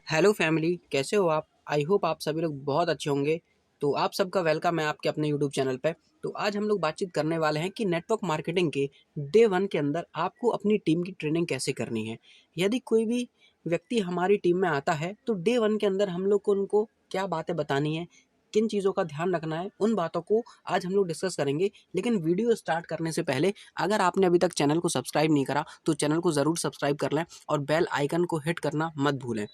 Hello family, कैसे हो आप? आई होप आप सभी लोग बहुत अच्छे होंगे। तो आप सबका वेलकम है आपके अपने यूट्यूब चैनल पे। तो आज हम लोग बातचीत करने वाले हैं कि नेटवर्क मार्केटिंग के डे वन के अंदर आपको अपनी टीम की ट्रेनिंग कैसे करनी है। यदि कोई भी व्यक्ति हमारी टीम में आता है तो डे वन के अंदर हम लोग को उनको क्या बातें बतानी है, किन चीज़ों का ध्यान रखना है, उन बातों को आज हम लोग डिस्कस करेंगे। लेकिन वीडियो स्टार्ट करने से पहले अगर आपने अभी तक चैनल को सब्सक्राइब नहीं करा तो चैनल को ज़रूर सब्सक्राइब कर लें और बेल आइकन को हिट करना मत भूलें।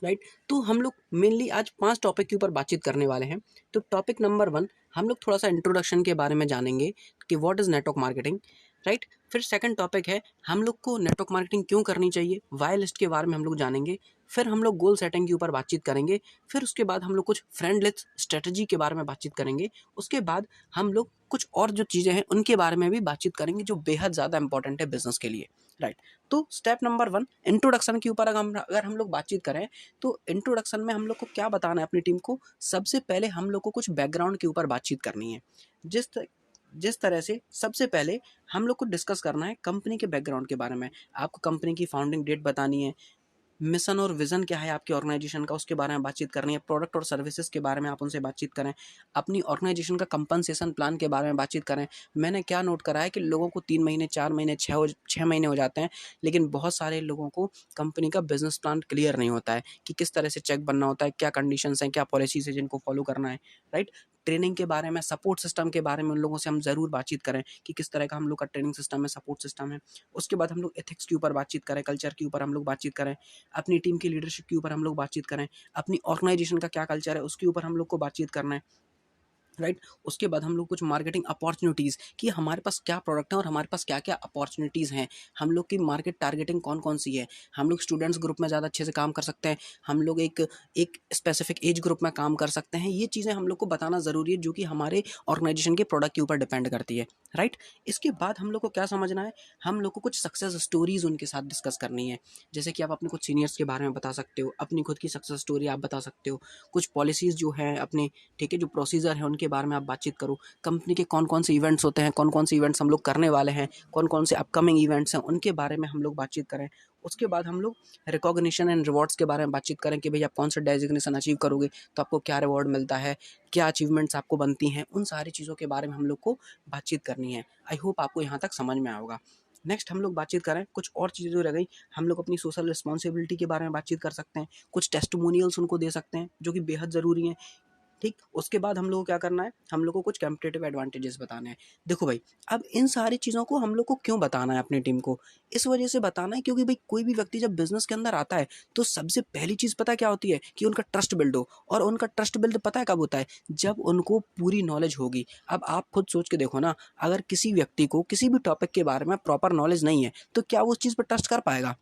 राइट। तो हम लोग मेनली आज 5 टॉपिक के ऊपर बातचीत करने वाले हैं। तो टॉपिक नंबर 1 हम लोग थोड़ा-सा इंट्रोडक्शन के बारे में जानेंगे कि what is network marketing, right? फिर सेकंड टॉपिक है हम लोग को नेटवर्क मार्केटिंग क्यों करनी चाहिए, व्हाई लिस्ट के बारे में हम लोग जानेंगे। फिर हम लोग गोल सेटिंग के ऊपर बातचीत करेंगे। फिर उसके बाद हम लोग कुछ फ्रेंड लिस्ट स्ट्रैटेजी के बारे में बातचीत करेंगे। उसके बाद हम लोग कुछ और जो चीज़ें हैं उनके बारे में भी बातचीत करेंगे जो बेहद ज़्यादा इंपॉर्टेंट है बिज़नेस के लिए, राइट? तो स्टेप नंबर 1 इंट्रोडक्शन के ऊपर अगर हम लोग बातचीत करें तो इंट्रोडक्शन में हम लोग को क्या बताना है अपनी टीम को। सबसे पहले हम लोग को कुछ बैकग्राउंड के ऊपर बातचीत करनी है। जिस त- जिस तरह से सबसे पहले हम लोग को डिस्कस करना है कंपनी के बैकग्राउंड के बारे में। आपको कंपनी की फाउंडिंग डेट बतानी है, मिशन और विज़न क्या है आपकी ऑर्गेनाइजेशन का, उसके बारे में बातचीत करनी है। प्रोडक्ट और सर्विसेज के बारे में आप उनसे बातचीत करें। अपनी ऑर्गेनाइजेशन का कंपनसेशन प्लान के बारे में बातचीत करें। मैंने क्या नोट करा है कि लोगों को 3 महीने, 4 महीने, 6 महीने हो जाते हैं, लेकिन बहुत सारे लोगों को कंपनी का बिजनेस प्लान क्लियर नहीं होता है कि किस तरह से चेक बनना होता है, क्या कंडीशंस हैं, क्या पॉलिसीज है जिनको फॉलो करना है, राइट? ट्रेनिंग के बारे में, सपोर्ट सिस्टम के बारे में उन लोगों से हम ज़रूर बातचीत करें कि किस तरह का हम लोग का ट्रेनिंग सिस्टम है, सपोर्ट सिस्टम है। उसके बाद हम लोग एथिक्स के ऊपर बातचीत करें, कल्चर के ऊपर हम लोग बातचीत करें, अपनी टीम की लीडरशिप के ऊपर हम लोग बातचीत करें, अपनी ऑर्गेनाइजेशन का क्या कल्चर है उसके ऊपर हम लोग को बातचीत करना है, राइट? उसके बाद हम लोग कुछ मार्केटिंग अपॉर्चुनिटीज़ कि हमारे पास क्या प्रोडक्ट है और हमारे पास क्या-क्या अपॉर्चुनिटीज़ हैं। हम लोग की मार्केट टारगेटिंग कौन-कौन सी है। हम लोग स्टूडेंट्स ग्रुप में ज़्यादा अच्छे से काम कर सकते हैं। हम लोग एक एक स्पेसिफिक एज ग्रुप में काम कर सकते हैं। ये चीज़ें हम लोग को बताना ज़रूरी है जो कि हमारे ऑर्गेनाइजेशन के प्रोडक्ट के ऊपर डिपेंड करती है, राइट? इसके बाद हम लोग को क्या समझना है, हम लोग को कुछ सक्सेस स्टोरीज़ उनके साथ डिस्कस करनी है। जैसे कि आप अपने कुछ सीनियर्स के बारे में बता सकते हो, अपनी खुद की सक्सेस स्टोरी आप बता सकते हो। कुछ पॉलिसीज़ जो हैं अपने, ठीक है, जो प्रोसीजर है उनके बारे में आप बातचीत करो। कंपनी के कौन-कौन से इवेंट्स होते हैं, कौन-कौन से इवेंट्स हम लोग करने वाले हैं, कौन-कौन से अपकमिंग इवेंट्स हैं, उनके बारे में हम लोग बातचीत करें। उसके बाद हम लोग रिकॉग्निशन एंड रिवॉर्ड्स के बारे में बातचीत करें कि भई आप कौन सा डेज़िग्नेशन अचीव करोगे, तो आपको क्या रिवॉर्ड मिलता है, क्या अचीवमेंट्स आपको बनती हैं, उन सारी चीज़ों के बारे में हम लोग को बातचीत करनी है। आई होप आपको यहाँ तक समझ में आया होगा। नेक्स्ट हम लोग बातचीत करें कुछ और चीज़ें जो रह गई, हम लोग अपनी सोशल रिस्पॉन्सिबिलिटी के बारे में बातचीत कर सकते हैं, कुछ टेस्टिमोनियल्स उनको दे सकते हैं, जो कि बेहद ज़रूरी हैं। ठीक, उसके बाद हम लोग को क्या करना है, हम लोग को कुछ कॉम्पिटिटिव एडवांटेजेस बताने हैं। देखो भाई, अब इन सारी चीज़ों को हम लोग को क्यों बताना है अपनी टीम को? इस वजह से बताना है क्योंकि भाई कोई भी व्यक्ति जब बिज़नेस के अंदर आता है, तो सबसे पहली चीज़ पता है क्या होती है? कि उनका ट्रस्ट बिल्ड हो। और उनका ट्रस्ट बिल्ड पता है कब होता है? जब उनको पूरी नॉलेज होगी। अब आप खुद सोच के देखो ना, अगर किसी व्यक्ति को किसी भी टॉपिक के बारे में प्रॉपर नॉलेज नहीं है, तो क्या वो उस चीज़ पे ट्रस्ट कर पाएगा?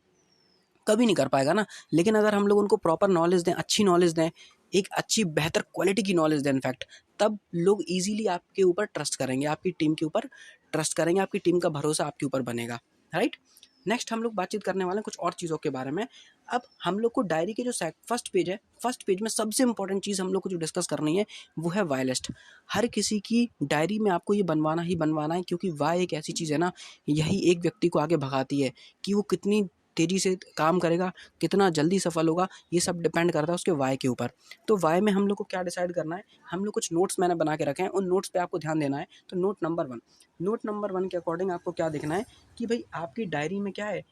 कभी नहीं कर पाएगा ना। लेकिन अगर हम लोग उनको प्रॉपर नॉलेज दें, अच्छी नॉलेज दें, एक अच्छी बेहतर क्वालिटी की नॉलेज दें इनफैक्ट, तब लोग ईज़िली आपके ऊपर ट्रस्ट करेंगे, आपकी टीम के ऊपर ट्रस्ट करेंगे, आपकी टीम का भरोसा आपके ऊपर बनेगा, राइट? नेक्स्ट हम लोग बातचीत करने वाले हैं कुछ और चीज़ों के बारे में। अब हम लोग को डायरी के जो फर्स्ट पेज है, फर्स्ट पेज में सबसे इंपॉर्टेंट चीज़ हम लोग को जो डिस्कस करनी है, वो है वाई लिस्ट। हर किसी की डायरी में आपको ये बनवाना ही बनवाना है, क्योंकि वाई एक ऐसी चीज़ है ना, यही एक व्यक्ति को आगे भगाती है कि वो कितनी तेज़ी से काम करेगा, कितना जल्दी सफल होगा, ये सब डिपेंड करता है उसके वाई के ऊपर। तो वाई में हम लोग को क्या डिसाइड करना है, हम लोग कुछ नोट्स मैंने बना के रखे हैं, उन नोट्स पे आपको ध्यान देना है। तो नोट नंबर 1 के अकॉर्डिंग आपको क्या देखना है कि भाई आपकी डायरी में क्या है,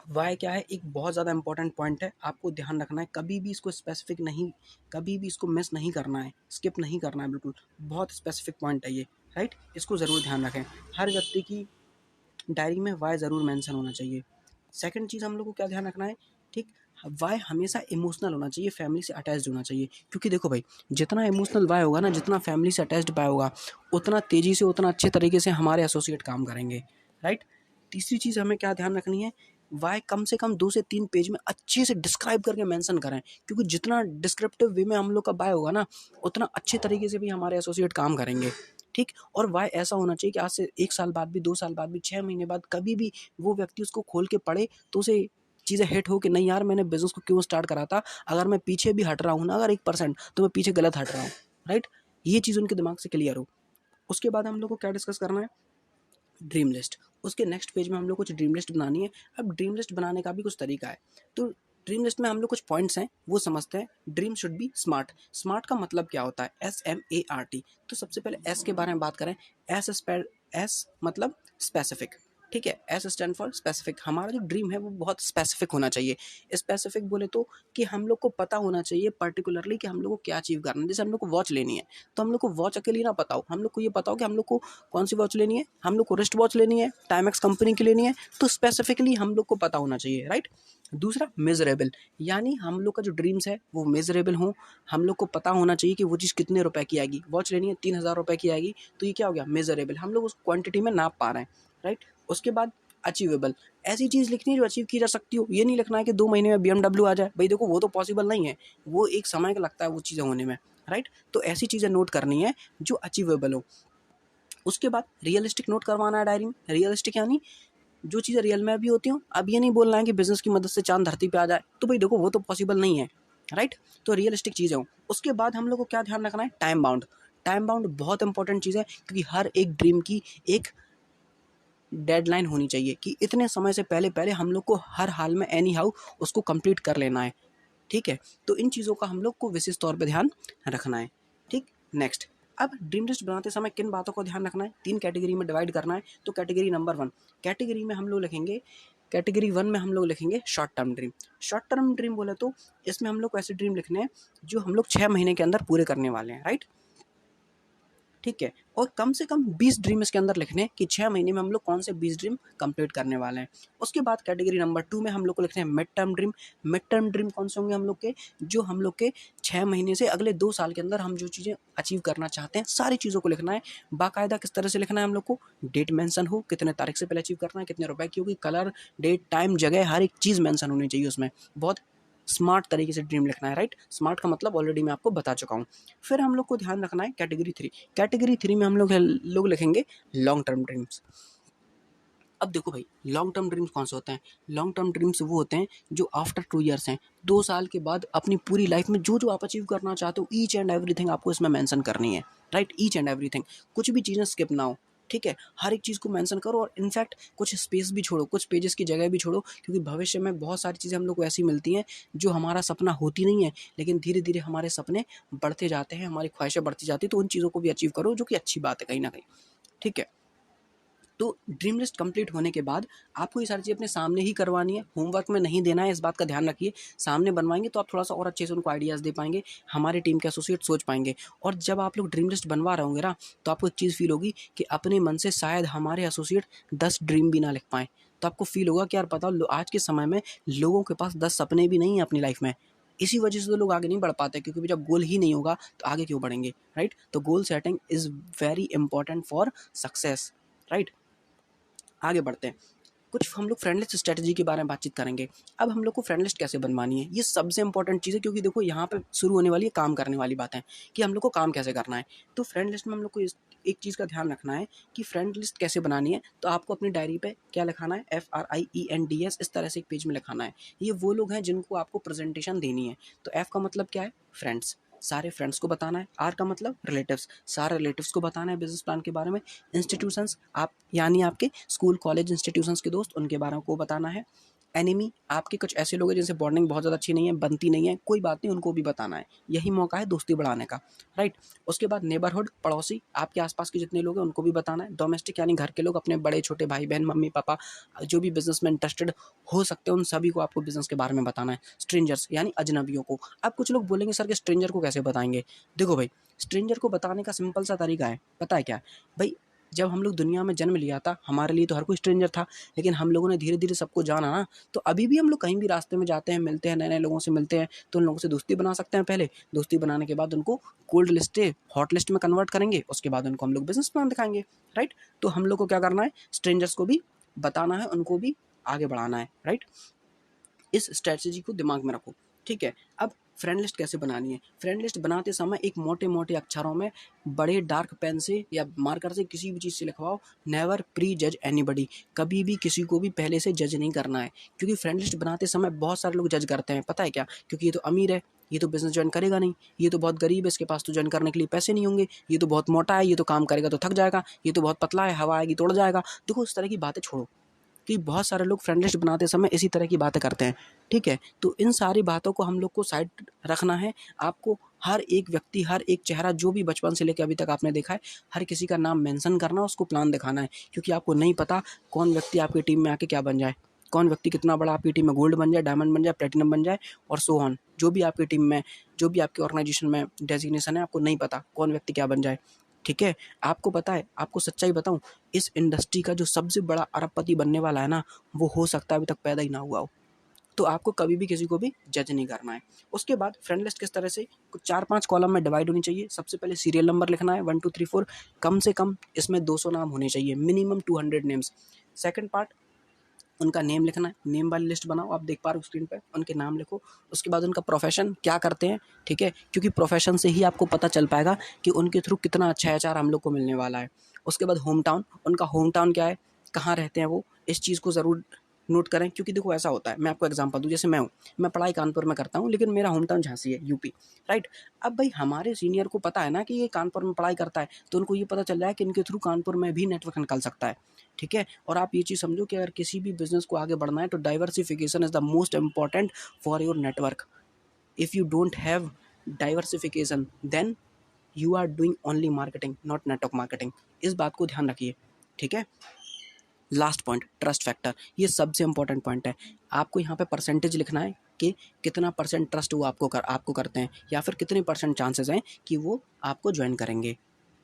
वाई क्या है, एक बहुत ज़्यादा इंपॉर्टेंट पॉइंट है, आपको ध्यान रखना है। कभी भी इसको स्पेसिफिक नहीं, कभी भी इसको मिस नहीं करना है, स्किप नहीं करना है बिल्कुल। बहुत स्पेसिफिक पॉइंट है ये, राइट? इसको ज़रूर ध्यान रखें। हर व्यक्ति की डायरी में वाई ज़रूर मेंशन होना चाहिए। सेकंड चीज़ हम लोग को क्या ध्यान रखना है, ठीक? वाई हमेशा इमोशनल होना चाहिए, फैमिली से अटैच्ड होना चाहिए। क्योंकि देखो भाई, जितना इमोशनल वाई होगा ना, जितना फैमिली से अटैच्ड वाई होगा, उतना तेज़ी से, उतना अच्छे तरीके से हमारे एसोसिएट काम करेंगे, राइट? तीसरी चीज़ हमें क्या ध्यान रखनी है, वाई कम से कम 2 से 3 पेज में अच्छे से डिस्क्राइब करके मेंशन करें। क्योंकि जितना डिस्क्रिप्टिव वे में हम लोग का वाई होगा ना, उतना अच्छे तरीके से भी हमारे एसोसिएट काम करेंगे, ठीक? और वाई ऐसा होना चाहिए कि आज से 1 साल बाद भी, 2 साल बाद भी, 6 महीने बाद कभी भी वो व्यक्ति उसको खोल के पढ़े तो उसे चीज़ें हिट हो कि नहीं यार, मैंने बिज़नेस को क्यों स्टार्ट करा था। अगर मैं पीछे भी हट रहा हूँ ना, अगर 1% तो मैं पीछे गलत हट रहा हूँ, राइट? ये चीज़ उनके दिमाग से क्लियर हो। उसके बाद हम लोग को क्या डिस्कस करना है, ड्रीम लिस्ट। उसके नेक्स्ट पेज में हम लोग कुछ ड्रीम लिस्ट बनानी है। अब ड्रीम लिस्ट बनाने का भी कुछ तरीका है। तो ड्रीम लिस्ट में हम लोग कुछ पॉइंट्स हैं वो समझते हैं। Dream should be smart. Smart का मतलब क्या होता है? SMART। तो सबसे पहले एस के बारे में बात करें। एस मतलब स्पेसिफिक, ठीक है। S stand for specific. हमारा जो ड्रीम है वो बहुत स्पेसिफिक होना चाहिए। स्पेसिफिक बोले तो कि हम लोग को पता होना चाहिए पर्टिकुलरली कि हम लोग को क्या अचीव करना है। जैसे हम लोग को वॉच लेनी है तो हम लोग को वॉच अकेली ना पता हो, हम लोग को ये पता हो कि हम लोग को कौन सी वॉच लेनी है। हम लोग को रिस्ट वॉच लेनी है, टाइमैक्स कंपनी की लेनी है, तो स्पेसिफिकली हम लोग को पता होना चाहिए, राइट। दूसरा मेजरेबल, यानी हम लोग का जो ड्रीम्स है वो मेजरेबल हो। हम लोग को पता होना चाहिए कि वो चीज़ कितने रुपए की आएगी। वॉच लेनी है 3,000 रुपए की आएगी, तो ये क्या हो गया? मेजरेबल। हम लोग उस क्वांटिटी में नाप पा रहे हैं, राइट। उसके बाद अचीवेबल, ऐसी चीज़ लिखनी है जो अचीव की जा सकती हो। ये नहीं लिखना है कि 2 महीने में BMW आ जाए, भाई देखो वो तो पॉसिबल नहीं है, वो एक समय का लगता है वो चीज़ें होने में, राइट। तो ऐसी चीज़ें नोट करनी है जो अचीवेबल हो। उसके बाद रियलिस्टिक नोट करवाना है डायरी में। रियलिस्टिक यानी जो चीज़ें रियल में भी होती हूँ। अब ये नहीं बोलना है कि बिजनेस की मदद से चांद धरती पे आ जाए, तो भाई देखो वो तो पॉसिबल नहीं है, राइट। तो रियलिस्टिक चीज़ें हो। उसके बाद हम लोग को क्या ध्यान रखना है? Time bound. टाइम बाउंड बहुत इंपॉर्टेंट चीज़ है, क्योंकि हर एक ड्रीम की एक डेडलाइन होनी चाहिए कि इतने समय से पहले पहले हम लोग को हर हाल में एनी हाउ उसको कंप्लीट कर लेना है, ठीक है। तो इन चीज़ों का हम लोग को विशेष तौर पे ध्यान रखना है, ठीक। नेक्स्ट, अब ड्रीम लिस्ट बनाते समय किन बातों को ध्यान रखना है? 3 कैटेगरी में डिवाइड करना है। तो कैटेगरी नंबर 1, कैटेगरी में हम लोग लिखेंगे, कैटेगरी 1 में हम लोग लिखेंगे short term dream. Short term dream बोले तो इसमें हम लोग को ऐसे ड्रीम लिखने हैं जो हम लोग 6 महीने के अंदर पूरे करने वाले हैं, राइट, ठीक है। और कम से कम 20 ड्रीम इसके अंदर लिखने हैं कि 6 महीने में हम लोग कौन से 20 ड्रीम कंप्लीट करने वाले हैं। उसके बाद कैटेगरी नंबर 2 में हम लोग को लिखने हैं mid term dream. Mid term dream कौन से होंगे हम लोग के? जो हम लोग के 6 महीने से अगले 2 साल के अंदर हम जो चीज़ें अचीव करना चाहते हैं, सारी चीज़ों को लिखना है। बाकायदा किस तरह से लिखना है हम लोग को? डेट मेंशन हो, कितने तारीख से पहले अचीव करना है, कितने रुपए की होगी, कलर, डेट, टाइम, जगह, हर एक चीज़ मेंशन होनी चाहिए उसमें। बहुत स्मार्ट तरीके से ड्रीम लिखना है, राइट। स्मार्ट का मतलब ऑलरेडी मैं आपको बता चुका हूँ। फिर हम लोग को ध्यान रखना है कैटेगरी 3। कैटेगरी 3 में हम लोग लिखेंगे लॉन्ग टर्म ड्रीम्स। अब देखो भाई, लॉन्ग टर्म ड्रीम्स कौन से होते हैं? लॉन्ग टर्म ड्रीम्स वो होते हैं जो आफ्टर 2 ईयर्स हैं। 2 साल के बाद अपनी पूरी लाइफ में जो जो आप अचीव करना चाहते हो, ईच एंड एवरीथिंग आपको इसमें मेंशन करनी है, राइट। ईच एंड एवरीथिंग, कुछ भी चीज़ें स्किप ना हो, ठीक है। हर एक चीज़ को मेंशन करो, और इनफैक्ट कुछ स्पेस भी छोड़ो, कुछ पेजेस की जगह भी छोड़ो, क्योंकि भविष्य में बहुत सारी चीज़ें हम लोग को ऐसी मिलती हैं जो हमारा सपना होती नहीं है, लेकिन धीरे धीरे हमारे सपने बढ़ते जाते हैं, हमारी ख्वाहिशें बढ़ती जाती हैं। तो उन चीज़ों को भी अचीव करो, जो कि अच्छी बात है कहीं ना कहीं, ठीक है। तो ड्रीम लिस्ट कंप्लीट होने के बाद आपको ये सारी चीज़ अपने सामने ही करवानी है, होमवर्क में नहीं देना है, इस बात का ध्यान रखिए। सामने बनवाएंगे तो आप थोड़ा सा और अच्छे से उनको आइडियाज़ दे पाएंगे, हमारी टीम के एसोसिएट सोच पाएंगे। और जब आप लोग ड्रीम लिस्ट बनवा रहे होंगे ना, तो आपको एक चीज़ फील होगी कि अपने मन से शायद हमारे एसोसिएट 10 ड्रीम भी ना लिख पाएँ। तो आपको फील होगा कि यार पता आज के समय में लोगों के पास 10 सपने भी नहीं हैं अपनी लाइफ में। इसी वजह से तो लोग आगे नहीं बढ़ पाते, क्योंकि जब गोल ही नहीं होगा तो आगे क्यों बढ़ेंगे, राइट। तो goal setting is very important for success, right. आगे बढ़ते हैं, कुछ हम लोग फ्रेंड लिस्ट स्ट्रेटजी के बारे में बातचीत करेंगे। अब हम लोग को फ्रेंड लिस्ट कैसे बनवानी है, ये सबसे इंपॉर्टेंट चीज़ है, क्योंकि देखो यहाँ पे शुरू होने वाली है काम करने वाली बातें कि हम लोग को काम कैसे करना है। तो फ्रेंड लिस्ट में हम लोग को एक चीज़ का ध्यान रखना है कि फ्रेंड लिस्ट कैसे बनानी है। तो आपको अपनी डायरी पे क्या लिखाना है? FRIENDS, इस तरह से एक पेज में लिखाना है। ये वो लोग हैं जिनको आपको प्रेजेंटेशन देनी है। तो F का मतलब क्या है? फ्रेंड्स, सारे फ्रेंड्स को बताना है। R का मतलब रिलेटिव्स, सारे रिलेटिव्स को बताना है बिजनेस प्लान के बारे में। इंस्टीट्यूशंस, आप यानी आपके स्कूल कॉलेज इंस्टीट्यूशंस के दोस्त, उनके बारे में बताना है। एनिमी, आपके कुछ ऐसे लोग हैं जिनसे बॉन्डिंग बहुत ज़्यादा अच्छी नहीं है, बनती नहीं है, कोई बात नहीं, उनको भी बताना है। यही मौका है दोस्ती बढ़ाने का, राइट। उसके बाद नेबरहुड, पड़ोसी, आपके आसपास के जितने लोग हैं उनको भी बताना है। डोमेस्टिक यानी घर के लोग, अपने बड़े छोटे भाई बहन, मम्मी पापा, जो भी बिजनेस में इंटरेस्टेड हो सकते हैं, उन सभी को आपको बिजनेस के बारे में बताना है। स्ट्रेंजर्स यानी अजनबियों को। अब कुछ लोग बोलेंगे सर कि स्ट्रेंजर को कैसे बताएंगे? देखो भाई, स्ट्रेंजर को बताने का सिंपल सा तरीका है, पता है क्या भाई? जब हम लोग दुनिया में जन्म लिया था, हमारे लिए तो हर कोई स्ट्रेंजर था, लेकिन हम लोगों ने धीरे धीरे सबको जाना ना। तो अभी भी हम लोग कहीं भी रास्ते में जाते हैं, मिलते हैं, नए नए लोगों से मिलते हैं, तो उन लोगों से दोस्ती बना सकते हैं। पहले दोस्ती बनाने के बाद उनको कोल्ड लिस्ट, हॉट लिस्ट में कन्वर्ट करेंगे, उसके बाद उनको हम लोग बिजनेस प्लान दिखाएंगे, राइट। तो हम लोग को क्या करना है? स्ट्रेंजर्स को भी बताना है, उनको भी आगे बढ़ाना है, राइट। इस स्ट्रेटजी को दिमाग में रखो, ठीक है। अब फ्रेंड लिस्ट कैसे बनानी है? फ्रेंड लिस्ट बनाते समय एक मोटे मोटे अक्षरों में बड़े डार्क पेन से या मार्कर से, किसी भी चीज़ से लिखवाओ, नेवर प्री जज एनीबडी। कभी भी किसी को भी पहले से जज नहीं करना है, क्योंकि फ्रेंड लिस्ट बनाते समय बहुत सारे लोग जज करते हैं, पता है क्या? क्योंकि ये तो अमीर है, ये तो बिजनेस ज्वाइन करेगा नहीं, ये तो बहुत गरीब है, इसके पास तो ज्वाइन करने के लिए पैसे नहीं होंगे, ये तो बहुत मोटा है, ये तो काम करेगा तो थक जाएगा, ये तो बहुत पतला है, हवा आएगी तोड़ जाएगा। देखो, इस तरह की बातें छोड़ो, कि बहुत सारे लोग फ्रेंड लिस्ट बनाते समय इसी तरह की बातें करते हैं, ठीक है। तो इन सारी बातों को हम लोग को साइड रखना है। आपको हर एक व्यक्ति, हर एक चेहरा जो भी बचपन से लेकर अभी तक आपने देखा है, हर किसी का नाम मेंशन करना, उसको प्लान दिखाना है, क्योंकि आपको नहीं पता कौन व्यक्ति आपकी टीम में आके क्या बन जाए, कौन व्यक्ति कितना बड़ा आपकी टीम में गोल्ड बन जाए, डायमंड बन जाए, प्लेटिनम बन जाए और सो ऑन। जो भी आपकी टीम में, जो भी आपके ऑर्गेनाइजेशन में डेजिग्नेशन है, आपको नहीं पता कौन व्यक्ति क्या बन जाए, ठीक है। आपको पता है, आपको सच्चाई बताऊं, इस इंडस्ट्री का जो सबसे बड़ा अरबपति बनने वाला है ना, वो हो सकता है अभी तक पैदा ही ना हुआ हो। तो आपको कभी भी किसी को भी जज नहीं करना है। उसके बाद फ्रेंड लिस्ट किस तरह से कुछ 4-5 कॉलम में डिवाइड होनी चाहिए। सबसे पहले सीरियल नंबर लिखना है 1 2 3 4, कम से कम इसमें 200 नाम होने चाहिए, मिनिमम 200 नेम्स। सेकंड पार्ट, उनका नेम लिखना है, नेम वाली लिस्ट बनाओ, आप देख पा रहे हो स्क्रीन पे, उनके नाम लिखो। उसके बाद उनका प्रोफेशन क्या करते हैं, ठीक है, क्योंकि प्रोफेशन से ही आपको पता चल पाएगा कि उनके थ्रू कितना अच्छा एचआर हम लोग को मिलने वाला है। उसके बाद होम टाउन, उनका होम टाउन क्या है, कहाँ रहते हैं वो, इस चीज़ को ज़रूर नोट करें, क्योंकि देखो ऐसा होता है, मैं आपको एग्जांपल दूं, जैसे मैं पढ़ाई कानपुर में करता हूँ, लेकिन मेरा होम टाउन झांसी है, यूपी, राइट। अब भाई हमारे सीनियर को पता है ना कि ये कानपुर में पढ़ाई करता है, तो उनको ये पता चल रहा है कि इनके थ्रू कानपुर में भी नेटवर्क निकल सकता है, ठीक है। और आप ये चीज़ समझो कि अगर किसी भी बिजनेस को आगे बढ़ना है तो diversification is the most important for your network. If you don't have diversification then you are doing only marketing, not network marketing. इस बात को ध्यान रखिए, ठीक है। लास्ट पॉइंट, ट्रस्ट फैक्टर, ये सबसे इंपॉर्टेंट पॉइंट है। आपको यहाँ पे परसेंटेज लिखना है कि कितना परसेंट ट्रस्ट वो आपको करते हैं, या फिर कितने परसेंट चांसेस हैं कि वो आपको ज्वाइन करेंगे,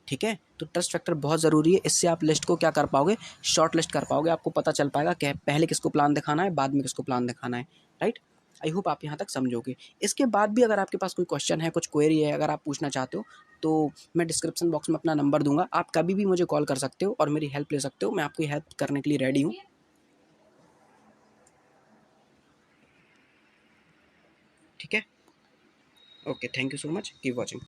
ठीक है। तो ट्रस्ट फैक्टर बहुत ज़रूरी है, इससे आप लिस्ट को क्या कर पाओगे, शॉर्ट लिस्ट कर पाओगे, आपको पता चल पाएगा कि पहले किसको प्लान दिखाना है, बाद में किसको प्लान दिखाना है, राइट। आई होप आप यहाँ तक समझोगे। इसके बाद भी अगर आपके पास कोई क्वेश्चन है, कुछ क्वेरी है, अगर आप पूछना चाहते हो, तो मैं डिस्क्रिप्शन बॉक्स में अपना नंबर दूंगा, आप कभी भी मुझे कॉल कर सकते हो और मेरी हेल्प ले सकते हो, मैं आपकी हेल्प करने के लिए रेडी हूँ, ठीक है। Okay, thank you so much, keep watching.